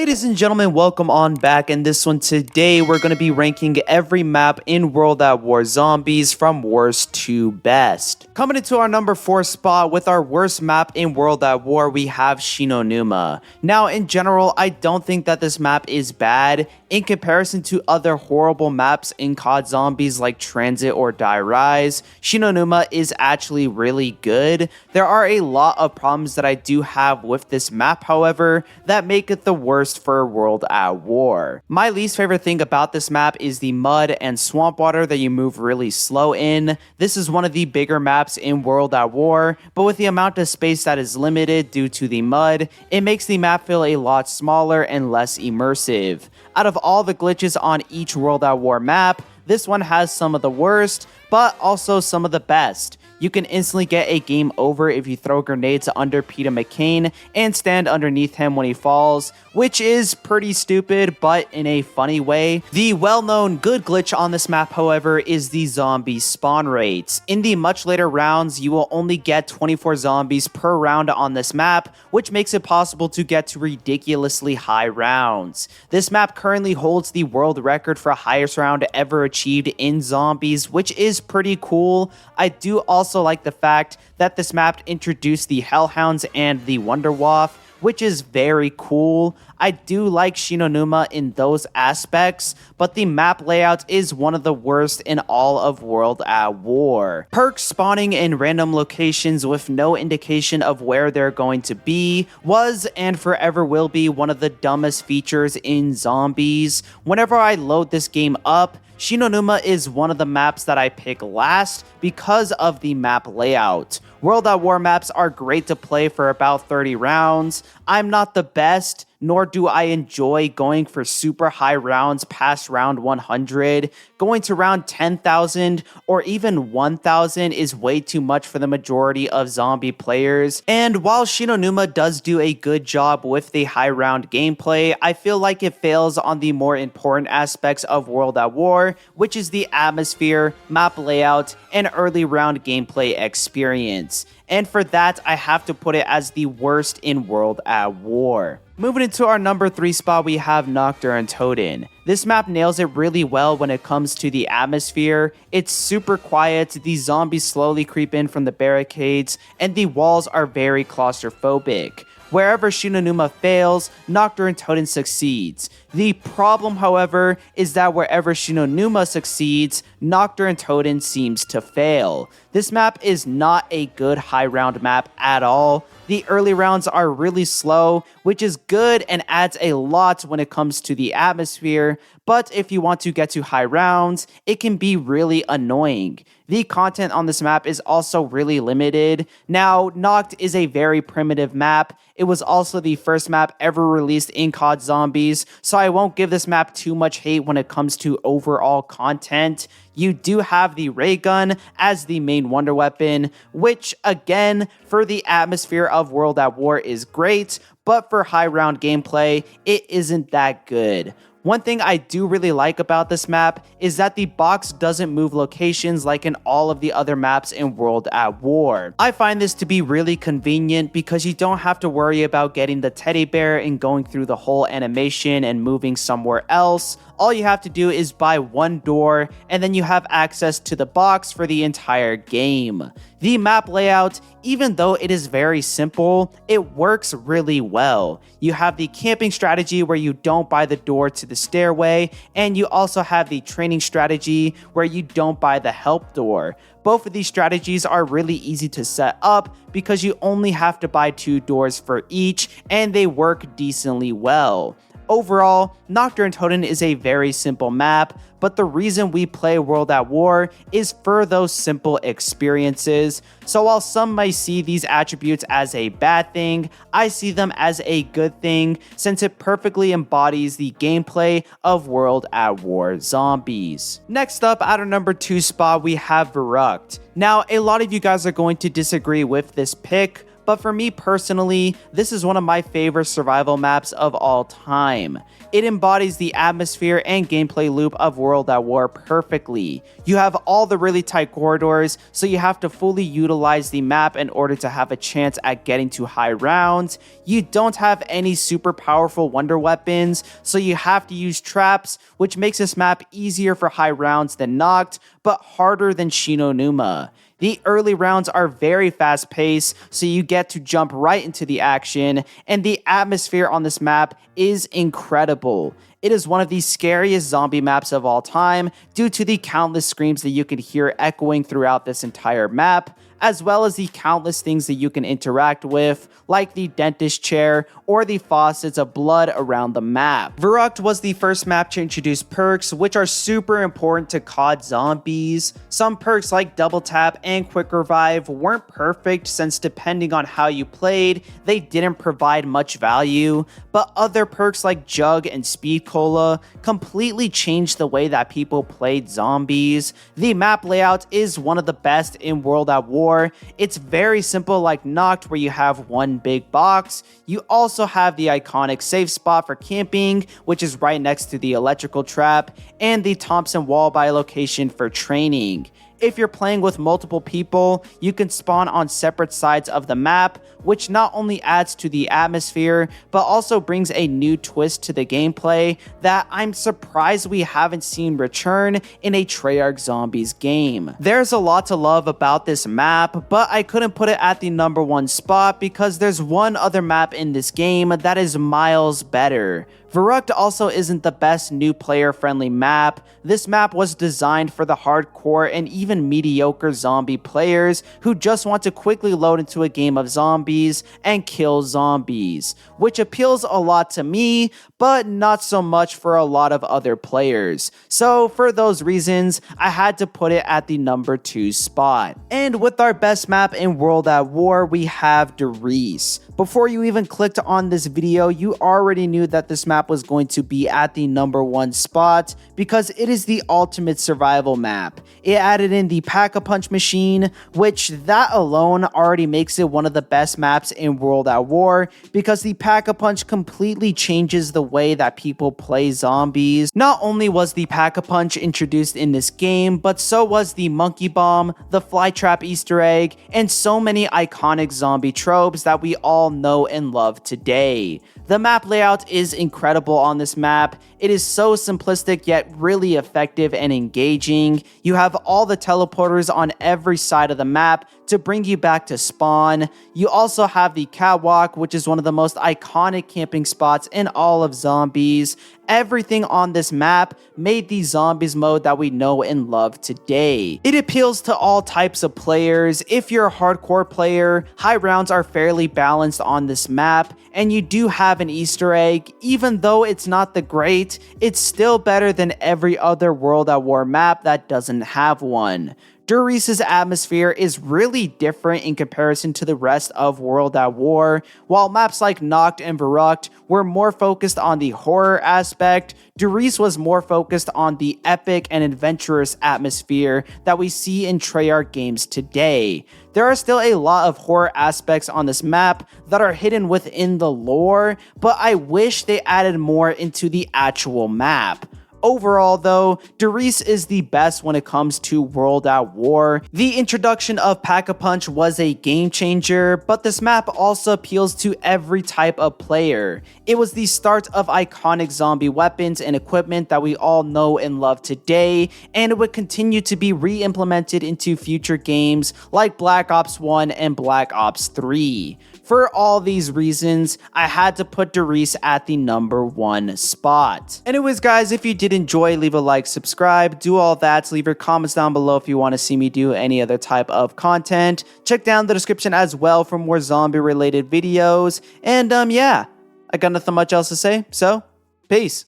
Ladies and gentlemen, welcome on back. In this one today, we're going to be ranking every map in World at War Zombies from worst to best. Coming into our number 4 spot with our worst map in World at War, we have Shinonuma. Now, in general, I don't think that this map is bad. In comparison to other horrible maps in COD Zombies like Transit or Die Rise, Shinonuma is actually really good. There are a lot of problems that I do have with this map, however, that make it the worst for World at War. My least favorite thing about this map is the mud and swamp water that you move really slow in. This is one of the bigger maps in World at War, but with the amount of space that is limited due to the mud, it makes the map feel a lot smaller and less immersive. Out of all the glitches on each World at War map, this one has some of the worst, but also some of the best. You can instantly get a game over if you throw grenades under Peter McCain and stand underneath him when he falls, which is pretty stupid, but in a funny way. The well-known good glitch on this map, however, is the zombie spawn rates. In the much later rounds, you will only get 24 zombies per round on this map, which makes it possible to get to ridiculously high rounds. This map currently holds the world record for highest round ever achieved in zombies, which is pretty cool. I do also like the fact that this map introduced the Hellhounds and the Wunderwaffe, which is very cool. I do like Shinonuma in those aspects, but the map layout is one of the worst in all of World at War. Perks spawning in random locations with no indication of where they're going to be was and forever will be one of the dumbest features in Zombies. Whenever I load this game up, Shinonuma is one of the maps that I pick last because of the map layout. World at War maps are great to play for about 30 rounds. I'm not the best, nor do I enjoy going for super high rounds past round 100. Going to round 10,000 or even 1,000 is way too much for the majority of zombie players. And while Shinonuma does do a good job with the high round gameplay, I feel like it fails on the more important aspects of World at War, which is the atmosphere, map layout, and early round gameplay experience. And for that, I have to put it as the worst in World at War. Moving into our number 3 spot, we have Nacht der Untoten. This map nails it really well when it comes to the atmosphere. It's super quiet, the zombies slowly creep in from the barricades, and the walls are very claustrophobic. Wherever Shinonuma fails, Nacht der Untoten succeeds. The problem, however, is that wherever Shinonuma succeeds, Nacht der Untoten seems to fail. This map is not a good high round map at all. The early rounds are really slow, which is good and adds a lot when it comes to the atmosphere, but if you want to get to high rounds, it can be really annoying. The content on this map is also really limited. Now, Nacht is a very primitive map. It was also the first map ever released in COD Zombies, so I won't give this map too much hate when it comes to overall content. You do have the ray gun as the main wonder weapon, which again, for the atmosphere of World at War is great, but for high round gameplay, it isn't that good. One thing I do really like about this map is that the box doesn't move locations like in all of the other maps in World at War. I find this to be really convenient because you don't have to worry about getting the teddy bear and going through the whole animation and moving somewhere else. All you have to do is buy one door and then you have access to the box for the entire game. The map layout, even though it is very simple, it works really well. You have the camping strategy where you don't buy the door to the stairway, and you also have the training strategy where you don't buy the help door. Both of these strategies are really easy to set up because you only have to buy 2 doors for each, and they work decently well. Overall, Nacht der Untoten is a very simple map, but the reason we play World at War is for those simple experiences. So while some might see these attributes as a bad thing, I see them as a good thing since it perfectly embodies the gameplay of World at War Zombies. Next up, at our number 2 spot, we have Verrückt. Now, a lot of you guys are going to disagree with this pick, but for me personally, this is one of my favorite survival maps of all time. It embodies the atmosphere and gameplay loop of World at War perfectly. You have all the really tight corridors, so you have to fully utilize the map in order to have a chance at getting to high rounds. You don't have any super powerful wonder weapons, so you have to use traps, which makes this map easier for high rounds than Noct, but harder than Shi No Numa. The early rounds are very fast paced, so you get to jump right into the action, and the atmosphere on this map is incredible. It is one of the scariest zombie maps of all time due to the countless screams that you can hear echoing throughout this entire map, as well as the countless things that you can interact with, like the dentist chair or the faucets of blood around the map. Verrückt was the first map to introduce perks, which are super important to COD zombies. Some perks like double tap and quick revive weren't perfect since depending on how you played, they didn't provide much value, but other perks like jug and speed cola completely changed the way that people played zombies. The map layout is one of the best in World at War. It's very simple like Noct, where you have one big box. You also have the iconic safe spot for camping, which is right next to the electrical trap, and the Thompson wall by location for training. If you're playing with multiple people, you can spawn on separate sides of the map, which not only adds to the atmosphere, but also brings a new twist to the gameplay that I'm surprised we haven't seen return in a Treyarch Zombies game. There's a lot to love about this map, but I couldn't put it at the #1 spot because there's one other map in this game that is miles better. Verrückt also isn't the best new player-friendly map. This map was designed for the hardcore and even mediocre zombie players who just want to quickly load into a game of zombies and kill zombies, which appeals a lot to me, but not so much for a lot of other players. So for those reasons, I had to put it at the #2 spot. And with our best map in World at War, we have Der Riese. Before you even clicked on this video, you already knew that this map was going to be at the #1 spot because it is the ultimate survival map. It added in the Pack-a-Punch machine, which that alone already makes it one of the best maps in World at War because the Pack-a-Punch completely changes the way that people play zombies. Not only was the Pack-a-Punch introduced in this game, but so was the Monkey Bomb, the Flytrap Easter egg, and so many iconic zombie tropes that we all know and love today. The map layout is incredible on this map. It is so simplistic yet really effective and engaging. You have all the teleporters on every side of the map to bring you back to spawn. You also have the catwalk, which is one of the most iconic camping spots in all of zombies. Everything on this map made the zombies mode that we know and love today. It appeals to all types of players. If you're a hardcore player, high rounds are fairly balanced on this map, and you do have an Easter egg. Even though it's not the great, it's still better than every other World at War map that doesn't have one. Der Riese's atmosphere is really different in comparison to the rest of World at War. While maps like Noct and Verrückt were more focused on the horror aspect, Der Riese was more focused on the epic and adventurous atmosphere that we see in Treyarch games today. There are still a lot of horror aspects on this map that are hidden within the lore, but I wish they added more into the actual map. Overall though, Der Riese is the best when it comes to World at War. The introduction of Pack-a-Punch was a game changer, but this map also appeals to every type of player. It was the start of iconic zombie weapons and equipment that we all know and love today, and it would continue to be re-implemented into future games like Black Ops 1 and Black Ops 3. For all these reasons, I had to put Der Riese at the #1 spot. Anyways guys, if you did enjoy, leave a like, subscribe, do all that. Leave your comments down below if you want to see me do any other type of content. Check down the description as well for more zombie related videos. And yeah, I got nothing much else to say, so peace.